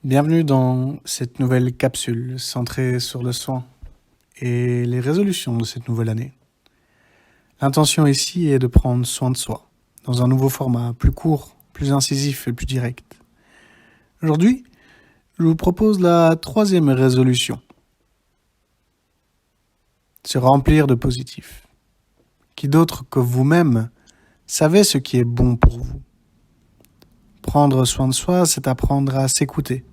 Bienvenue dans cette nouvelle capsule centrée sur le soin et les résolutions de cette nouvelle année. L'intention ici est de prendre soin de soi, dans un nouveau format, plus court, plus incisif et plus direct. Aujourd'hui, je vous propose la troisième résolution. Se remplir de positif. Qui d'autre que vous-même savez ce qui est bon pour vous. Prendre soin de soi, c'est apprendre à s'écouter.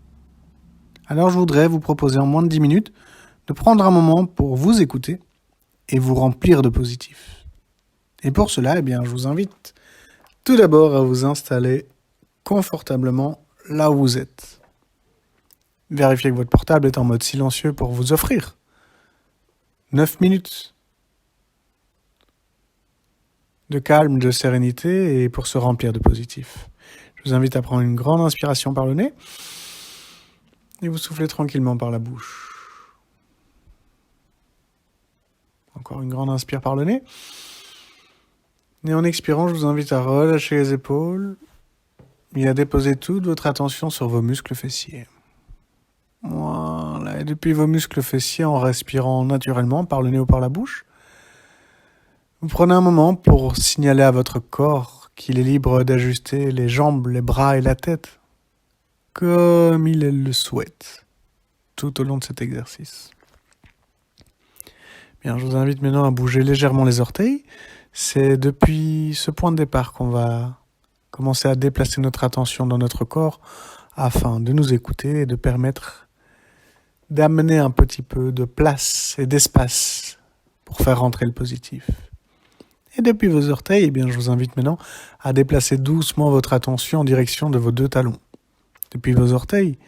Alors je voudrais vous proposer en moins de 10 minutes de prendre un moment pour vous écouter et vous remplir de positif. Et pour cela, je vous invite tout d'abord à vous installer confortablement là où vous êtes. Vérifiez que votre portable est en mode silencieux pour vous offrir 9 minutes de calme, de sérénité et pour se remplir de positif. Je vous invite à prendre une grande inspiration par le nez et vous soufflez tranquillement par la bouche. Encore une grande inspire par le nez. Et en expirant, je vous invite à relâcher les épaules et à déposer toute votre attention sur vos muscles fessiers. Voilà, et depuis vos muscles fessiers, en respirant naturellement par le nez ou par la bouche, vous prenez un moment pour signaler à votre corps qu'il est libre d'ajuster les jambes, les bras et la tête comme il le souhaite tout au long de cet exercice. Bien, je vous invite maintenant à bouger légèrement les orteils. C'est depuis ce point de départ qu'on va commencer à déplacer notre attention dans notre corps afin de nous écouter et de permettre d'amener un petit peu de place et d'espace pour faire rentrer le positif. Et depuis vos orteils, je vous invite maintenant à déplacer doucement votre attention en direction de vos deux talons. Depuis vos orteils,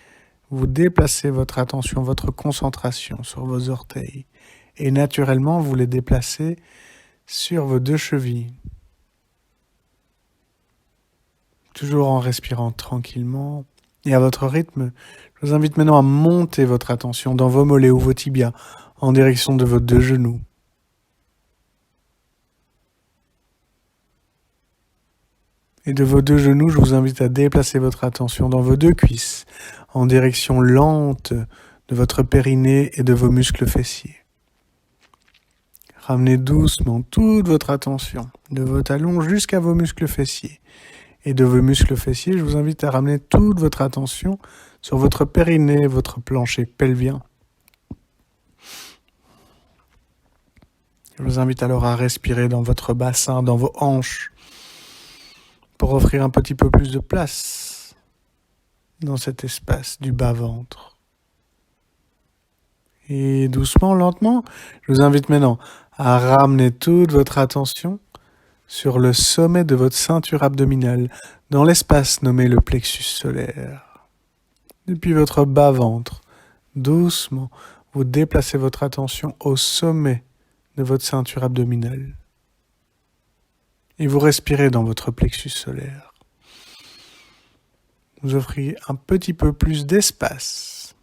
vous déplacez votre attention, votre concentration sur vos orteils. Et naturellement, vous les déplacez sur vos deux chevilles. Toujours en respirant tranquillement et à votre rythme, je vous invite maintenant à monter votre attention dans vos mollets ou vos tibias en direction de vos deux genoux. Et de vos deux genoux, je vous invite à déplacer votre attention dans vos deux cuisses en direction lente de votre périnée et de vos muscles fessiers. Ramenez doucement toute votre attention de vos talons jusqu'à vos muscles fessiers. Et de vos muscles fessiers, je vous invite à ramener toute votre attention sur votre périnée, votre plancher pelvien. Je vous invite alors à respirer dans votre bassin, dans vos hanches, pour offrir un petit peu plus de place dans cet espace du bas-ventre. Et doucement, lentement, je vous invite maintenant à ramener toute votre attention sur le sommet de votre ceinture abdominale, dans l'espace nommé le plexus solaire. Depuis votre bas-ventre, doucement, vous déplacez votre attention au sommet de votre ceinture abdominale. Et vous respirez dans votre plexus solaire. Vous offrez un petit peu plus d'espace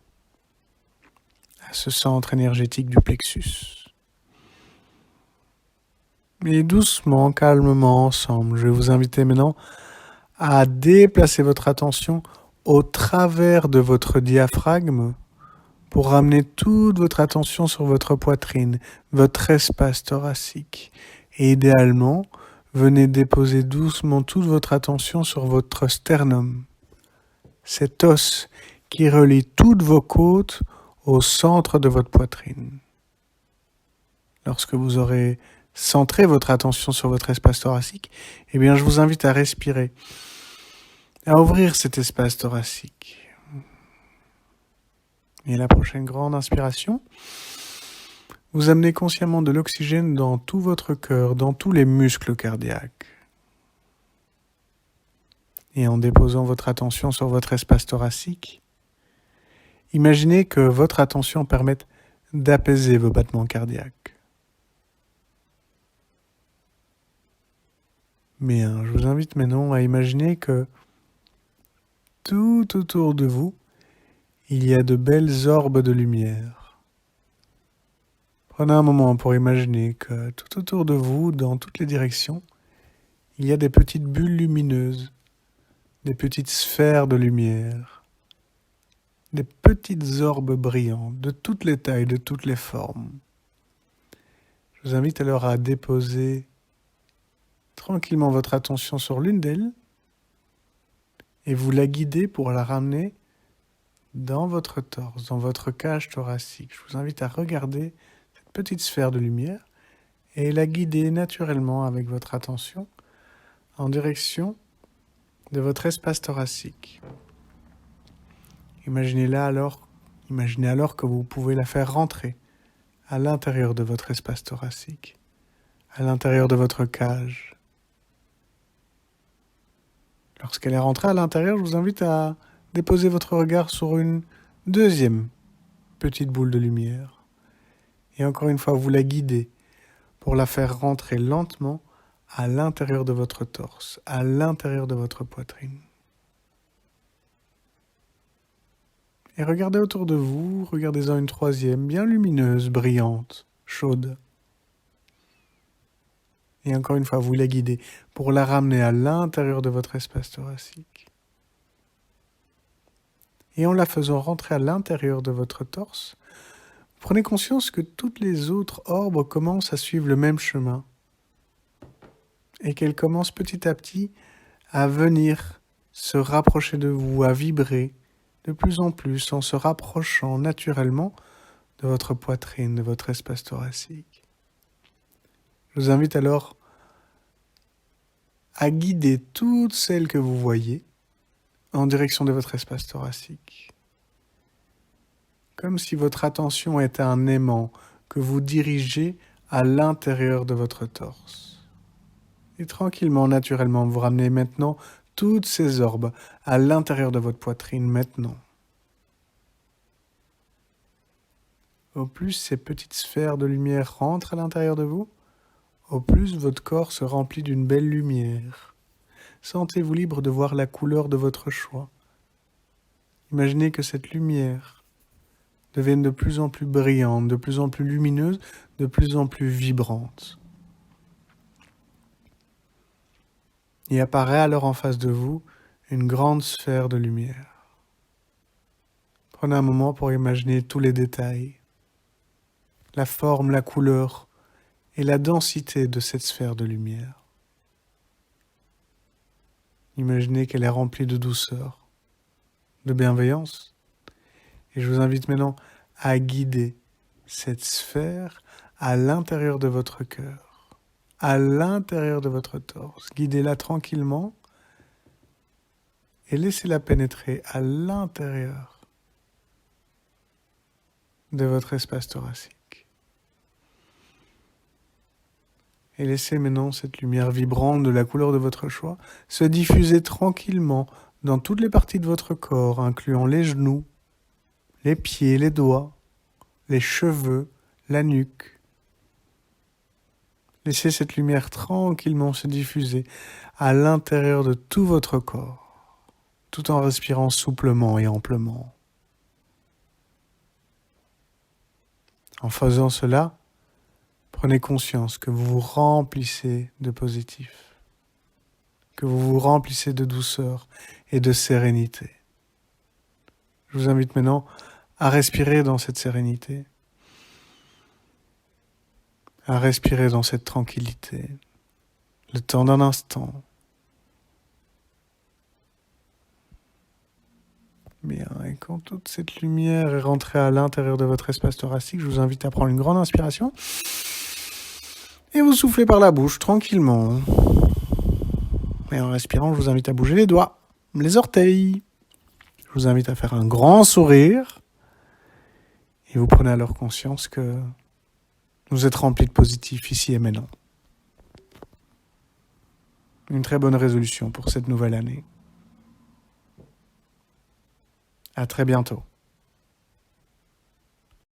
à ce centre énergétique du plexus. Et doucement, calmement, ensemble, je vais vous inviter maintenant à déplacer votre attention au travers de votre diaphragme pour ramener toute votre attention sur votre poitrine, votre espace thoracique. Et idéalement, venez déposer doucement toute votre attention sur votre sternum, cet os qui relie toutes vos côtes au centre de votre poitrine. Lorsque vous aurez centré votre attention sur votre espace thoracique, je vous invite à respirer, à ouvrir cet espace thoracique. Et la prochaine grande inspiration, vous amenez consciemment de l'oxygène dans tout votre cœur, dans tous les muscles cardiaques. Et en déposant votre attention sur votre espace thoracique, imaginez que votre attention permette d'apaiser vos battements cardiaques. Je vous invite maintenant à imaginer que tout autour de vous, il y a de belles orbes de lumière. Prenez un moment pour imaginer que tout autour de vous, dans toutes les directions, il y a des petites bulles lumineuses, des petites sphères de lumière des petites orbes brillantes, de toutes les tailles, de toutes les formes. Je vous invite alors à déposer tranquillement votre attention sur l'une d'elles et vous la guidez pour la ramener dans votre torse, dans votre cage thoracique. Je vous invite à regarder cette petite sphère de lumière et la guider naturellement avec votre attention en direction de votre espace thoracique. Imaginez alors que vous pouvez la faire rentrer à l'intérieur de votre espace thoracique, à l'intérieur de votre cage. Lorsqu'elle est rentrée à l'intérieur, je vous invite à déposer votre regard sur une deuxième petite boule de lumière. Et encore une fois, vous la guidez pour la faire rentrer lentement à l'intérieur de votre torse, à l'intérieur de votre poitrine. Et regardez autour de vous, regardez-en une troisième, bien lumineuse, brillante, chaude. Et encore une fois, vous la guidez pour la ramener à l'intérieur de votre espace thoracique. Et en la faisant rentrer à l'intérieur de votre torse, prenez conscience que toutes les autres orbes commencent à suivre le même chemin et qu'elles commencent petit à petit à venir se rapprocher de vous, à vibrer de plus en plus en se rapprochant naturellement de votre poitrine, de votre espace thoracique. Je vous invite alors à guider toutes celles que vous voyez en direction de votre espace thoracique. Comme si votre attention était un aimant que vous dirigez à l'intérieur de votre torse. Et tranquillement, naturellement, vous ramenez maintenant toutes ces orbes à l'intérieur de votre poitrine maintenant. Au plus ces petites sphères de lumière rentrent à l'intérieur de vous, au plus votre corps se remplit d'une belle lumière. Sentez-vous libre de voir la couleur de votre choix. Imaginez que cette lumière devienne de plus en plus brillante, de plus en plus lumineuse, de plus en plus vibrante. Et apparaît alors en face de vous une grande sphère de lumière. Prenez un moment pour imaginer tous les détails, la forme, la couleur et la densité de cette sphère de lumière. Imaginez qu'elle est remplie de douceur, de bienveillance. Et je vous invite maintenant à guider cette sphère à l'intérieur de votre cœur, à l'intérieur de votre torse. Guidez-la tranquillement et laissez-la pénétrer à l'intérieur de votre espace thoracique. Et laissez maintenant cette lumière vibrante de la couleur de votre choix se diffuser tranquillement dans toutes les parties de votre corps, incluant les genoux, les pieds, les doigts, les cheveux, la nuque. Laissez cette lumière tranquillement se diffuser à l'intérieur de tout votre corps, tout en respirant souplement et amplement. En faisant cela, prenez conscience que vous vous remplissez de positif, que vous vous remplissez de douceur et de sérénité. Je vous invite maintenant à respirer dans cette sérénité, à respirer dans cette tranquillité, le temps d'un instant. Bien, et quand toute cette lumière est rentrée à l'intérieur de votre espace thoracique, je vous invite à prendre une grande inspiration et vous soufflez par la bouche tranquillement. Et en respirant, je vous invite à bouger les doigts, les orteils. Je vous invite à faire un grand sourire. Et vous prenez alors conscience que vous êtes rempli de positif ici et maintenant. Une très bonne résolution pour cette nouvelle année. À très bientôt.